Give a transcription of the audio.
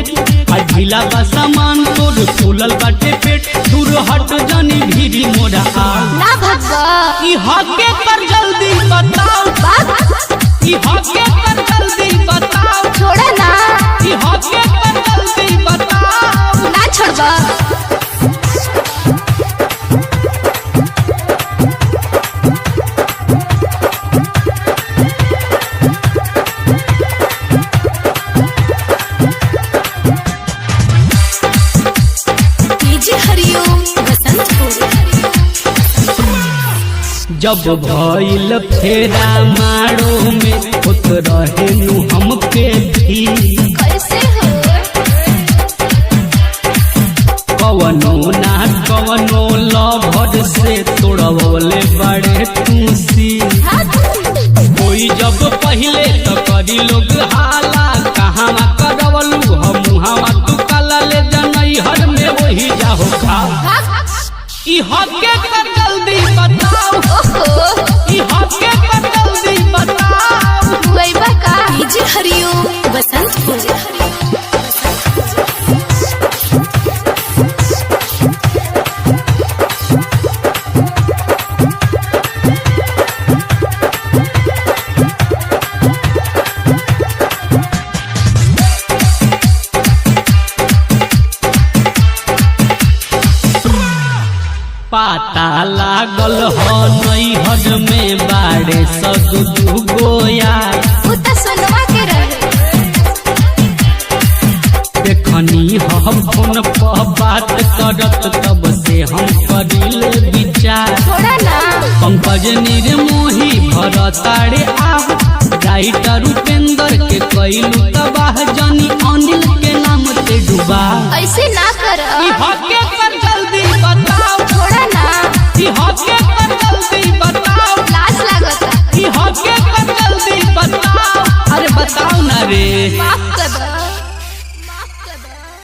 ढीला बा सामान तोर फूलल बाटे पेट दूर हट जानी भीरी मोरा ना भगवा ई हके कर जल्दी बताओ ई हके कर जल्दी बताओ छोड़ा ना ई हके कर जल्दी बताओ ना छोड़वा जब भइल फेरा मारो में होत रहे नु हमके भी कैसे हो कवनो ना कवनो लभर से तोड़वले बड़े तुसी कोई जब पहले तो करी लोग हाला कहाँ करवलू हम हवा तू कला ले जनई हर में वही जाहो खा ई हके कर जल्दी बताओ ई हके कर जल्दी बताओ वैबा का डीजे हरिओम बसंतपुर पाता लागल हो नैहर में बाड़े सदु गोया उता सुनवा के रहे देखनी हम फोन पर बात करत तब से हम करिले विचार छोड़ा ना पंकज निर्मोही भरताड़े आ राइटर उपेंद्र के कैलू तबाह जानी अनिल